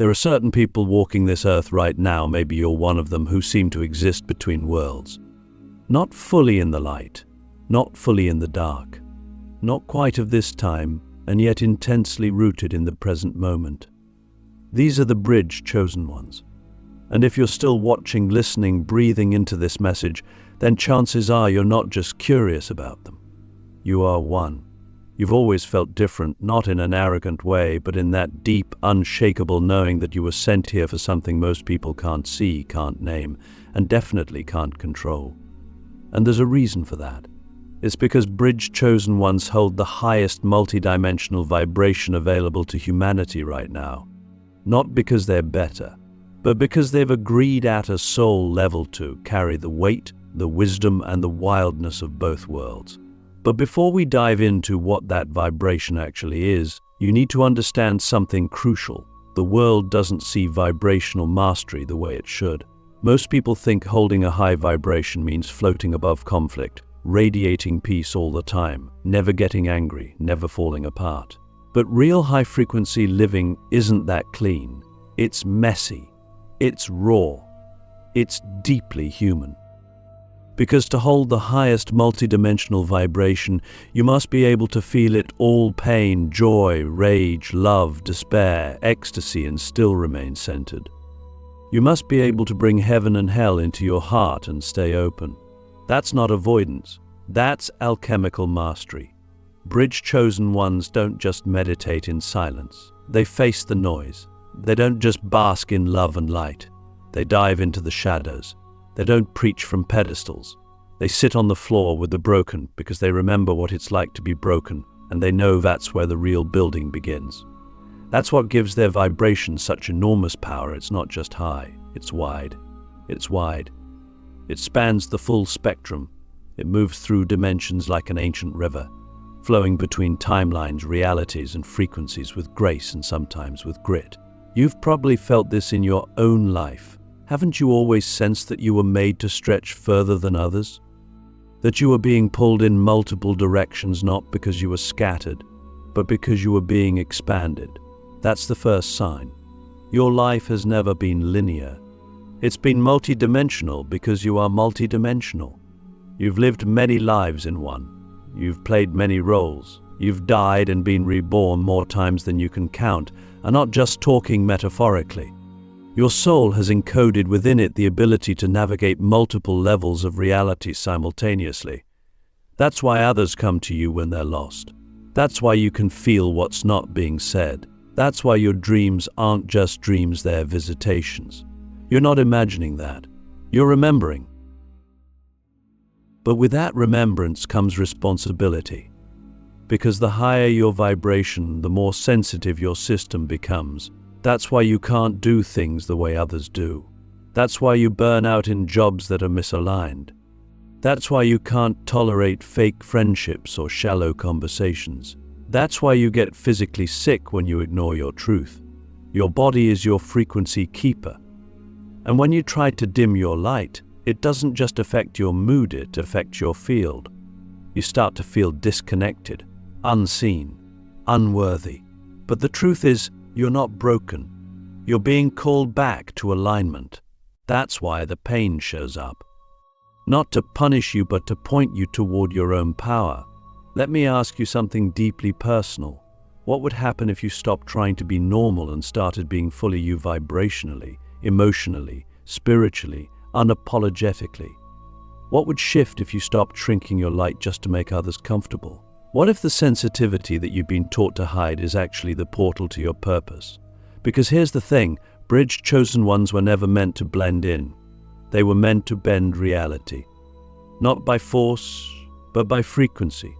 There are certain people walking this earth right now, maybe you're one of them, who seem to exist between worlds. Not fully in the light, not fully in the dark, not quite of this time, and yet intensely rooted in the present moment. These are the bridge chosen ones. And if you're still watching, listening, breathing into this message, then chances are you're not just curious about them. You are one. You've always felt different, not in an arrogant way, but in that deep, unshakable knowing that you were sent here for something most people can't see, can't name, and definitely can't control. And there's a reason for that. It's because bridge chosen ones hold the highest multidimensional vibration available to humanity right now. Not because they're better, but because they've agreed at a soul level to carry the weight, the wisdom, and the wildness of both worlds. But before we dive into what that vibration actually is, you need to understand something crucial. The world doesn't see vibrational mastery the way it should. Most people think holding a high vibration means floating above conflict, radiating peace all the time, never getting angry, never falling apart. But real high-frequency living isn't that clean. It's messy. It's raw. It's deeply human. Because to hold the highest multidimensional vibration, you must be able to feel it all: pain, joy, rage, love, despair, ecstasy, and still remain centered. You must be able to bring heaven and hell into your heart and stay open. That's not avoidance. That's alchemical mastery. Bridge chosen ones don't just meditate in silence. They face the noise. They don't just bask in love and light. They dive into the shadows. They don't preach from pedestals. They sit on the floor with the broken because they remember what it's like to be broken, and they know that's where the real building begins. That's what gives their vibration such enormous power. It's not just high, it's wide. It's wide. It spans the full spectrum. It moves through dimensions like an ancient river, flowing between timelines, realities, and frequencies with grace and sometimes with grit. You've probably felt this in your own life. Haven't you always sensed that you were made to stretch further than others? That you were being pulled in multiple directions, not because you were scattered, but because you were being expanded. That's the first sign. Your life has never been linear. It's been multidimensional because you are multidimensional. You've lived many lives in one. You've played many roles. You've died and been reborn more times than you can count, and not just talking metaphorically. Your soul has encoded within it the ability to navigate multiple levels of reality simultaneously. That's why others come to you when they're lost. That's why you can feel what's not being said. That's why your dreams aren't just dreams, they're visitations. You're not imagining that. You're remembering. But with that remembrance comes responsibility. Because the higher your vibration, the more sensitive your system becomes. That's why you can't do things the way others do. That's why you burn out in jobs that are misaligned. That's why you can't tolerate fake friendships or shallow conversations. That's why you get physically sick when you ignore your truth. Your body is your frequency keeper. And when you try to dim your light, it doesn't just affect your mood, it affects your field. You start to feel disconnected, unseen, unworthy. But the truth is, you're not broken. You're being called back to alignment. That's why the pain shows up. Not to punish you, but to point you toward your own power. Let me ask you something deeply personal. What would happen if you stopped trying to be normal and started being fully you vibrationally, emotionally, spiritually, unapologetically? What would shift if you stopped shrinking your light just to make others comfortable? What if the sensitivity that you've been taught to hide is actually the portal to your purpose? Because here's the thing, bridge chosen ones were never meant to blend in. They were meant to bend reality. Not by force, but by frequency.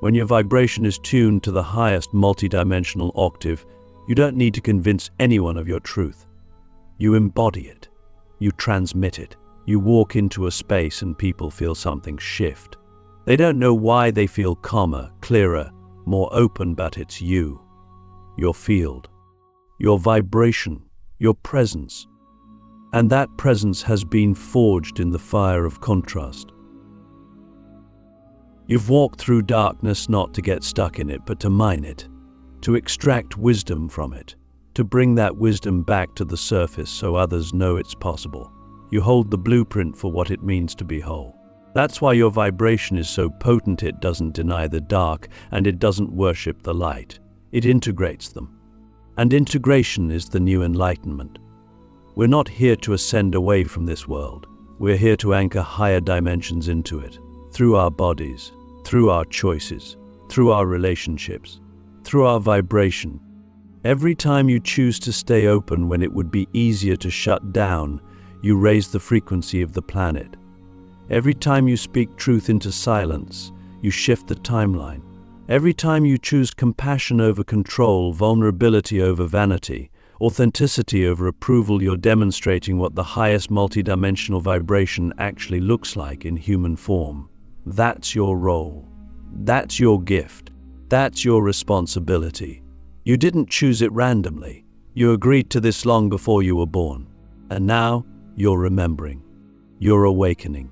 When your vibration is tuned to the highest multidimensional octave, you don't need to convince anyone of your truth. You embody it. You transmit it. You walk into a space and people feel something shift. They don't know why, they feel calmer, clearer, more open, but it's you, your field, your vibration, your presence. And that presence has been forged in the fire of contrast. You've walked through darkness not to get stuck in it, but to mine it, to extract wisdom from it, to bring that wisdom back to the surface so others know it's possible. You hold the blueprint for what it means to be whole. That's why your vibration is so potent. It doesn't deny the dark, and it doesn't worship the light. It integrates them. And integration is the new enlightenment. We're not here to ascend away from this world. We're here to anchor higher dimensions into it, through our bodies, through our choices, through our relationships, through our vibration. Every time you choose to stay open when it would be easier to shut down, you raise the frequency of the planet. Every time you speak truth into silence, you shift the timeline. Every time you choose compassion over control, vulnerability over vanity, authenticity over approval, you're demonstrating what the highest multidimensional vibration actually looks like in human form. That's your role. That's your gift. That's your responsibility. You didn't choose it randomly. You agreed to this long before you were born. And now, you're remembering. You're awakening.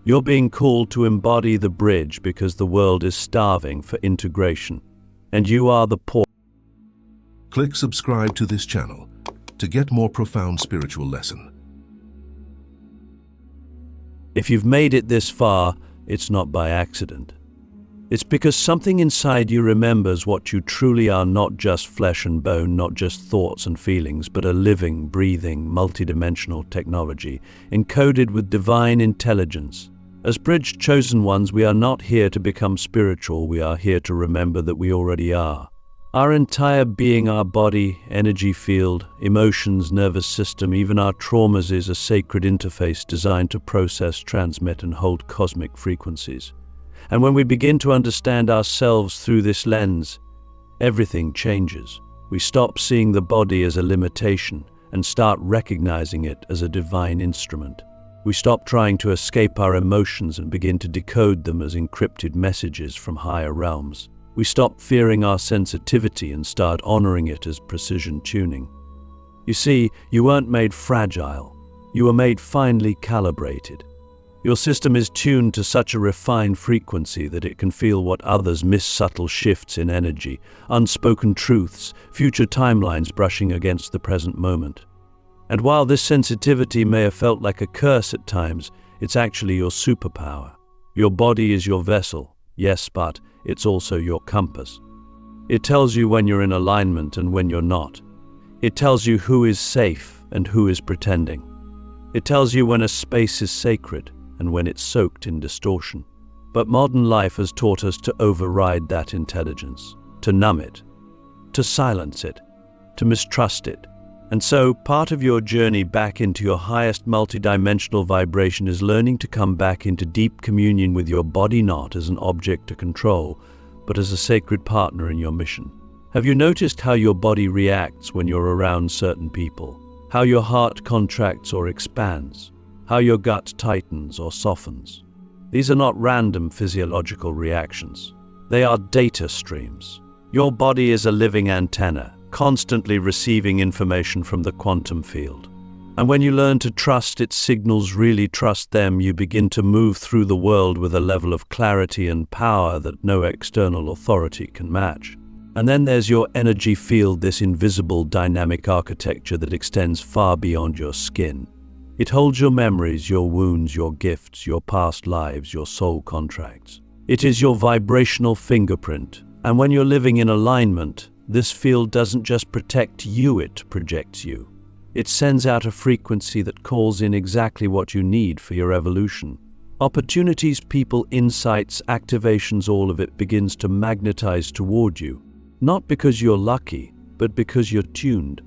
You're being called to embody the bridge because the world is starving for integration. And you are the portal. Click subscribe to this channel to get more profound spiritual lesson. If you've made it this far, it's not by accident. It's because something inside you remembers what you truly are, not just flesh and bone, not just thoughts and feelings, but a living, breathing, multidimensional technology encoded with divine intelligence. As bridge chosen ones, we are not here to become spiritual. We are here to remember that we already are. Our entire being, our body, energy field, emotions, nervous system, even our traumas is a sacred interface designed to process, transmit, and hold cosmic frequencies. And when we begin to understand ourselves through this lens, everything changes. We stop seeing the body as a limitation and start recognizing it as a divine instrument. We stop trying to escape our emotions and begin to decode them as encrypted messages from higher realms. We stop fearing our sensitivity and start honoring it as precision tuning. You see, you weren't made fragile. You were made finely calibrated. Your system is tuned to such a refined frequency that it can feel what others miss: subtle shifts in energy, unspoken truths, future timelines brushing against the present moment. And while this sensitivity may have felt like a curse at times, it's actually your superpower. Your body is your vessel, yes, but it's also your compass. It tells you when you're in alignment and when you're not. It tells you who is safe and who is pretending. It tells you when a space is sacred and when it's soaked in distortion. But modern life has taught us to override that intelligence, to numb it, to silence it, to mistrust it. And so, part of your journey back into your highest multidimensional vibration is learning to come back into deep communion with your body, not as an object to control, but as a sacred partner in your mission. Have you noticed how your body reacts when you're around certain people? How your heart contracts or expands? How your gut tightens or softens? These are not random physiological reactions. They are data streams. Your body is a living antenna, constantly receiving information from the quantum field. And when you learn to trust its signals, really trust them, you begin to move through the world with a level of clarity and power that no external authority can match. And then there's your energy field, this invisible dynamic architecture that extends far beyond your skin. It holds your memories, your wounds, your gifts, your past lives, your soul contracts. It is your vibrational fingerprint. And when you're living in alignment, this field doesn't just protect you, it projects you. It sends out a frequency that calls in exactly what you need for your evolution. Opportunities, people, insights, activations, all of it begins to magnetize toward you. Not because you're lucky, but because you're tuned.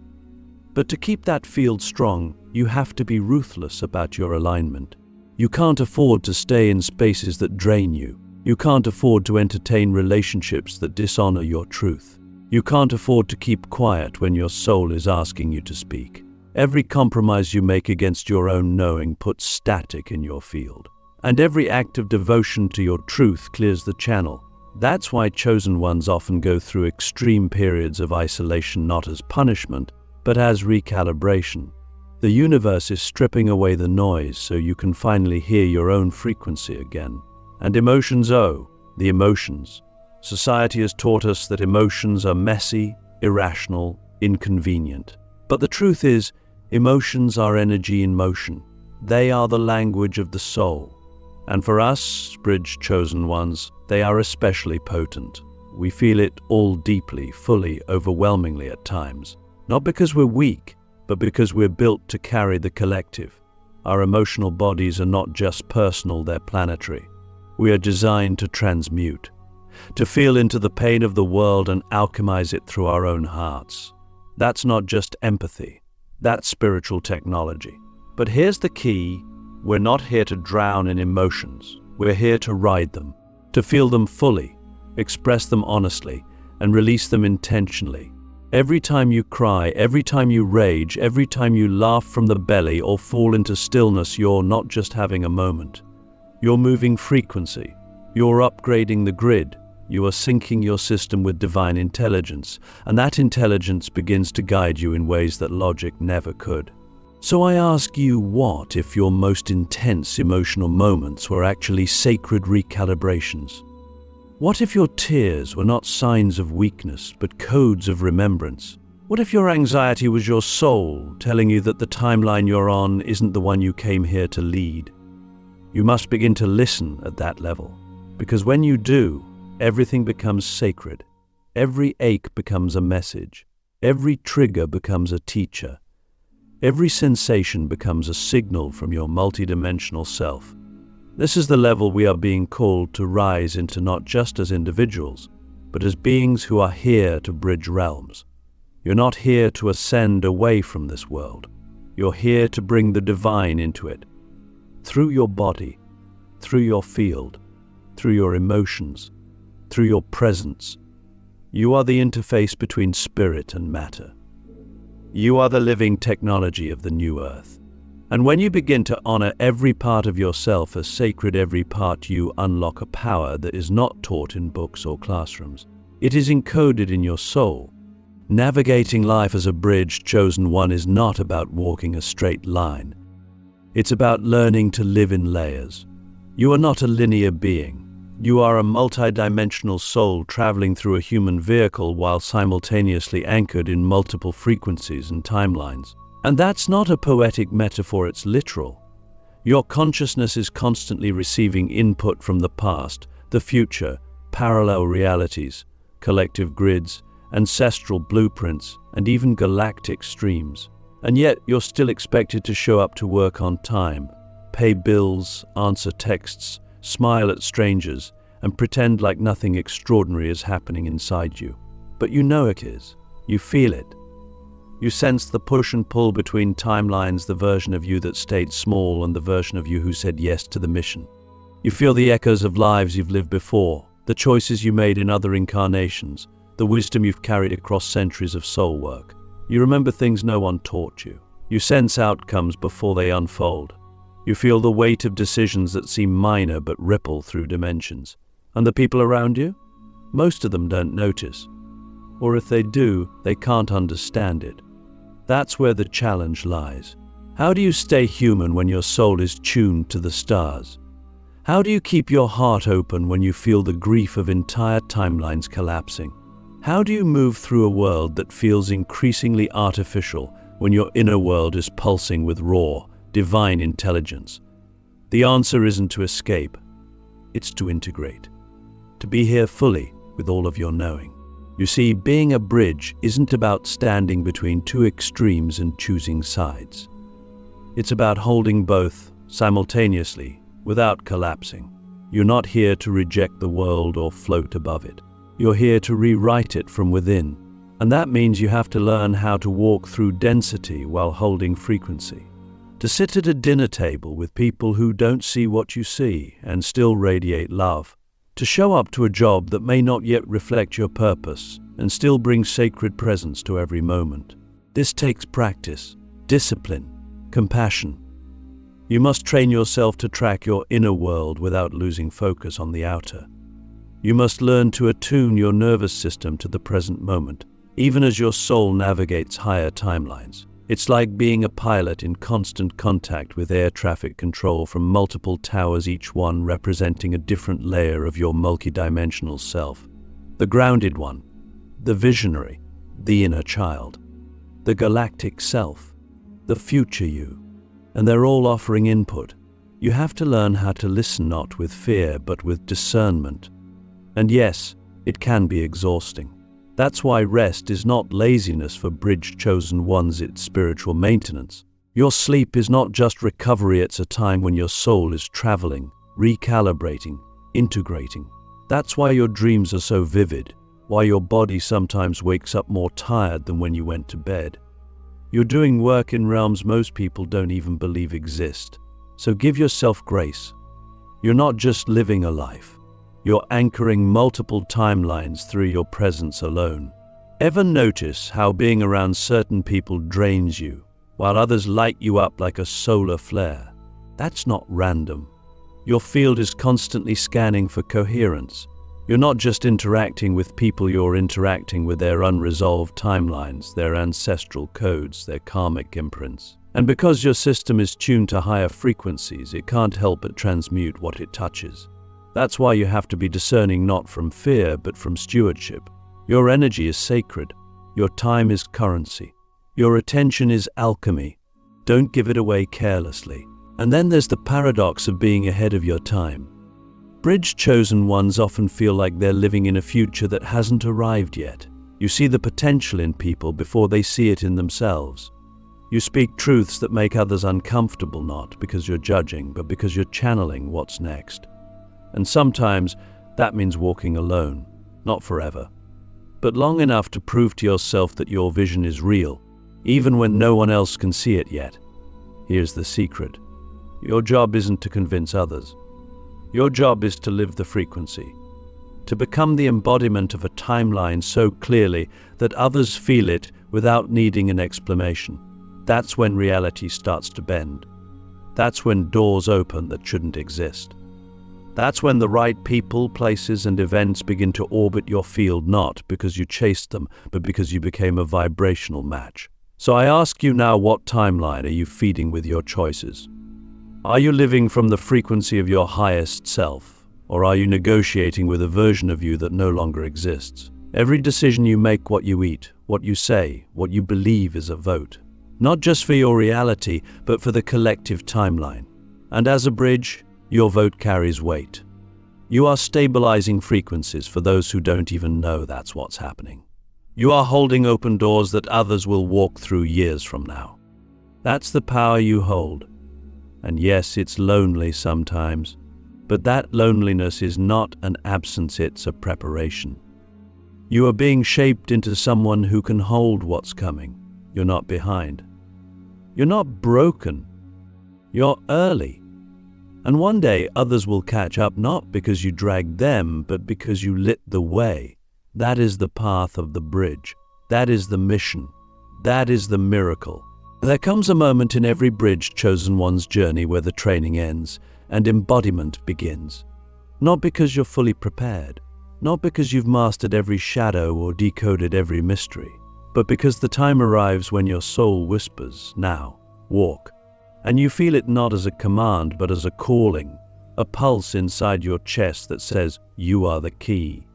But to keep that field strong, you have to be ruthless about your alignment. You can't afford to stay in spaces that drain you. You can't afford to entertain relationships that dishonor your truth. You can't afford to keep quiet when your soul is asking you to speak. Every compromise you make against your own knowing puts static in your field. And every act of devotion to your truth clears the channel. That's why chosen ones often go through extreme periods of isolation, not as punishment, but as recalibration. The universe is stripping away the noise so you can finally hear your own frequency again. And emotions, oh, the emotions. Society has taught us that emotions are messy, irrational, inconvenient. But the truth is, emotions are energy in motion. They are the language of the soul. And for us, bridge chosen ones, they are especially potent. We feel it all deeply, fully, overwhelmingly at times. Not because we're weak, but because we're built to carry the collective. Our emotional bodies are not just personal, they're planetary. We are designed to transmute, to feel into the pain of the world and alchemize it through our own hearts. That's not just empathy, that's spiritual technology. But here's the key: we're not here to drown in emotions. We're here to ride them, to feel them fully, express them honestly, and release them intentionally. Every time you cry, every time you rage, every time you laugh from the belly or fall into stillness, you're not just having a moment. You're moving frequency. You're upgrading the grid. You are syncing your system with divine intelligence, and that intelligence begins to guide you in ways that logic never could. So I ask you, what if your most intense emotional moments were actually sacred recalibrations? What if your tears were not signs of weakness, but codes of remembrance? What if your anxiety was your soul telling you that the timeline you're on isn't the one you came here to lead? You must begin to listen at that level, because when you do, everything becomes sacred. Every ache becomes a message. Every trigger becomes a teacher. Every sensation becomes a signal from your multidimensional self. This is the level we are being called to rise into, not just as individuals, but as beings who are here to bridge realms. You're not here to ascend away from this world. You're here to bring the divine into it. Through your body, through your field, through your emotions, through your presence. You are the interface between spirit and matter. You are the living technology of the new earth. And when you begin to honor every part of yourself as sacred, every part, you unlock a power that is not taught in books or classrooms. It is encoded in your soul. Navigating life as a bridge chosen one is not about walking a straight line. It's about learning to live in layers. You are not a linear being. You are a multidimensional soul traveling through a human vehicle while simultaneously anchored in multiple frequencies and timelines. And that's not a poetic metaphor, it's literal. Your consciousness is constantly receiving input from the past, the future, parallel realities, collective grids, ancestral blueprints, and even galactic streams. And yet, you're still expected to show up to work on time, pay bills, answer texts, smile at strangers, and pretend like nothing extraordinary is happening inside you. But you know it is. You feel it. You sense the push and pull between timelines, the version of you that stayed small and the version of you who said yes to the mission. You feel the echoes of lives you've lived before, the choices you made in other incarnations, the wisdom you've carried across centuries of soul work. You remember things no one taught you. You sense outcomes before they unfold. You feel the weight of decisions that seem minor but ripple through dimensions. And the people around you? Most of them don't notice. Or if they do, they can't understand it. That's where the challenge lies. How do you stay human when your soul is tuned to the stars? How do you keep your heart open when you feel the grief of entire timelines collapsing? How do you move through a world that feels increasingly artificial when your inner world is pulsing with raw, divine intelligence? The answer isn't to escape, it's to integrate. To be here fully with all of your knowing. You see, being a bridge isn't about standing between two extremes and choosing sides. It's about holding both simultaneously without collapsing. You're not here to reject the world or float above it. You're here to rewrite it from within. And that means you have to learn how to walk through density while holding frequency. To sit at a dinner table with people who don't see what you see and still radiate love. To show up to a job that may not yet reflect your purpose and still bring sacred presence to every moment. This takes practice, discipline, compassion. You must train yourself to track your inner world without losing focus on the outer. You must learn to attune your nervous system to the present moment, even as your soul navigates higher timelines. It's like being a pilot in constant contact with air traffic control from multiple towers, each one representing a different layer of your multidimensional self. The grounded one, the visionary, the inner child. the galactic self, the future you, and they're all offering input. You have to learn how to listen not with fear but with discernment. And yes, it can be exhausting. That's why rest is not laziness for bridge chosen ones, it's spiritual maintenance. Your sleep is not just recovery, it's a time when your soul is traveling, recalibrating, integrating. That's why your dreams are so vivid, why your body sometimes wakes up more tired than when you went to bed. You're doing work in realms most people don't even believe exist. So give yourself grace. You're not just living a life. You're anchoring multiple timelines through your presence alone. Ever notice how being around certain people drains you, while others light you up like a solar flare? That's not random. Your field is constantly scanning for coherence. You're not just interacting with people, you're interacting with their unresolved timelines, their ancestral codes, their karmic imprints. And because your system is tuned to higher frequencies, it can't help but transmute what it touches. That's why you have to be discerning not from fear, but from stewardship. Your energy is sacred. Your time is currency. Your attention is alchemy. Don't give it away carelessly. And then there's the paradox of being ahead of your time. Bridge chosen ones often feel like they're living in a future that hasn't arrived yet. You see the potential in people before they see it in themselves. You speak truths that make others uncomfortable, not because you're judging, but because you're channeling what's next. And sometimes that means walking alone, not forever, but long enough to prove to yourself that your vision is real, even when no one else can see it yet. Here's the secret. Your job isn't to convince others. Your job is to live the frequency, to become the embodiment of a timeline so clearly that others feel it without needing an explanation. That's when reality starts to bend. That's when doors open that shouldn't exist. That's when the right people, places, and events begin to orbit your field, not because you chased them, but because you became a vibrational match. So I ask you now, what timeline are you feeding with your choices? Are you living from the frequency of your highest self, or are you negotiating with a version of you that no longer exists? Every decision you make, what you eat, what you say, what you believe, is a vote. Not just for your reality, but for the collective timeline. And as a bridge, your vote carries weight. You are stabilizing frequencies for those who don't even know that's what's happening. You are holding open doors that others will walk through years from now. That's the power you hold. And yes, it's lonely sometimes, but that loneliness is not an absence, it's a preparation. You are being shaped into someone who can hold what's coming. You're not behind. You're not broken. You're early. And one day others will catch up, not because you dragged them, but because you lit the way. That is the path of the bridge. That is the mission. That is the miracle. There comes a moment in every bridge chosen one's journey where the training ends and embodiment begins. Not because you're fully prepared, not because you've mastered every shadow or decoded every mystery, but because the time arrives when your soul whispers, "Now, walk." And you feel it not as a command, but as a calling, a pulse inside your chest that says, "You are the key.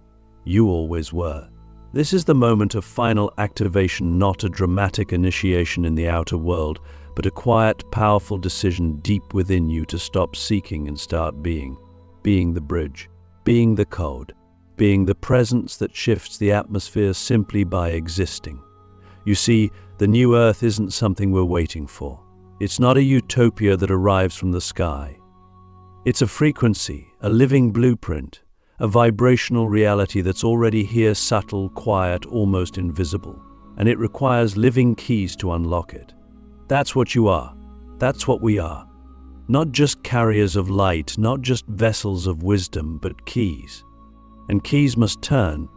You always were." This is the moment of final activation, not a dramatic initiation in the outer world, but a quiet, powerful decision deep within you to stop seeking and start being. Being the bridge, being the code, being the presence that shifts the atmosphere simply by existing. You see, the new earth isn't something we're waiting for. It's not a utopia that arrives from the sky. It's a frequency, a living blueprint, a vibrational reality that's already here, subtle, quiet, almost invisible. And it requires living keys to unlock it. That's what you are. That's what we are. Not just carriers of light, not just vessels of wisdom, but keys. And keys must turn.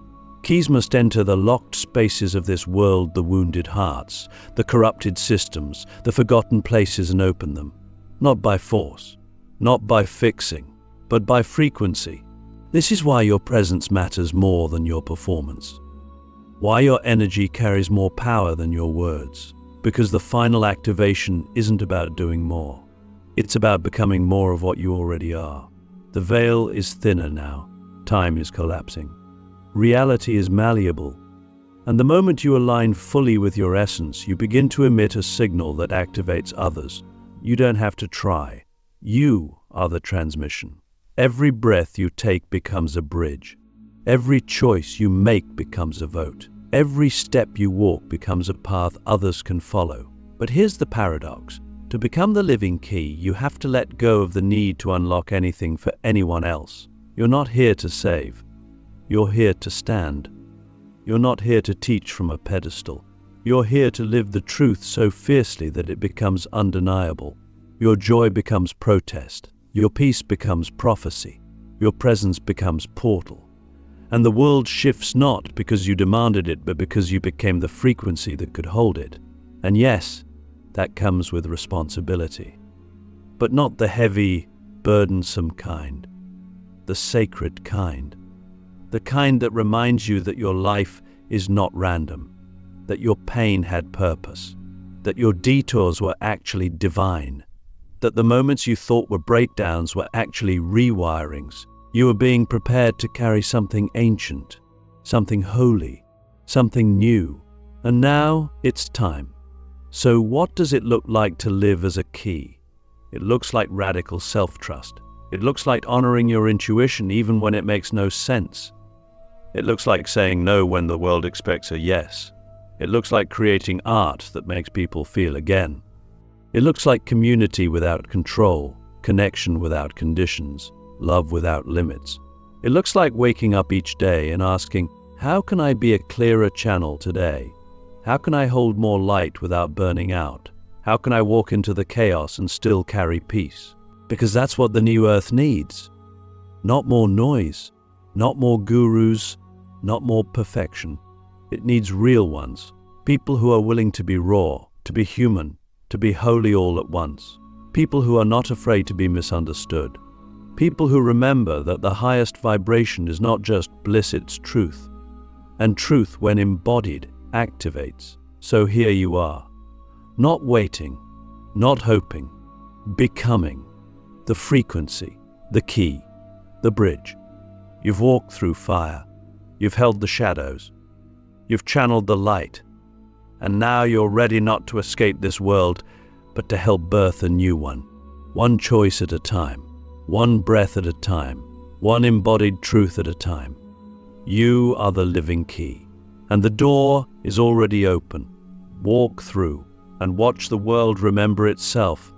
Keys must enter the locked spaces of this world, the wounded hearts, the corrupted systems, the forgotten places, and open them. Not by force, not by fixing, but by frequency. This is why your presence matters more than your performance. Why your energy carries more power than your words. Because the final activation isn't about doing more. It's about becoming more of what you already are. The veil is thinner now. Time is collapsing. Reality is malleable. And the moment you align fully with your essence, you begin to emit a signal that activates others. You don't have to try. You are the transmission. Every breath you take becomes a bridge. Every choice you make becomes a vote. Every step you walk becomes a path others can follow. But here's the paradox. To become the living key, you have to let go of the need to unlock anything for anyone else. You're not here to save. You're here to stand. You're not here to teach from a pedestal. You're here to live the truth so fiercely that it becomes undeniable. Your joy becomes protest. Your peace becomes prophecy. Your presence becomes portal. And the world shifts not because you demanded it, but because you became the frequency that could hold it. And yes, that comes with responsibility. But not the heavy, burdensome kind. The sacred kind. The kind that reminds you that your life is not random, that your pain had purpose, that your detours were actually divine, that the moments you thought were breakdowns were actually rewirings. You were being prepared to carry something ancient, something holy, something new. And now it's time. So what does it look like to live as a key? It looks like radical self-trust. It looks like honoring your intuition even when it makes no sense. It looks like saying no when the world expects a yes. It looks like creating art that makes people feel again. It looks like community without control, connection without conditions, love without limits. It looks like waking up each day and asking, how can I be a clearer channel today? How can I hold more light without burning out? How can I walk into the chaos and still carry peace? Because that's what the new earth needs. Not more noise, not more gurus, not more perfection. It needs real ones. People who are willing to be raw, to be human, to be holy all at once. People who are not afraid to be misunderstood. People who remember that the highest vibration is not just bliss, it's truth. And truth, when embodied, activates. So here you are. Not waiting, not hoping, becoming. The frequency, the key, the bridge. You've walked through fire. You've held the shadows. You've channeled the light. And now you're ready not to escape this world, but to help birth a new one. One choice at a time. One breath at a time. One embodied truth at a time. You are the living key. And the door is already open. Walk through and watch the world remember itself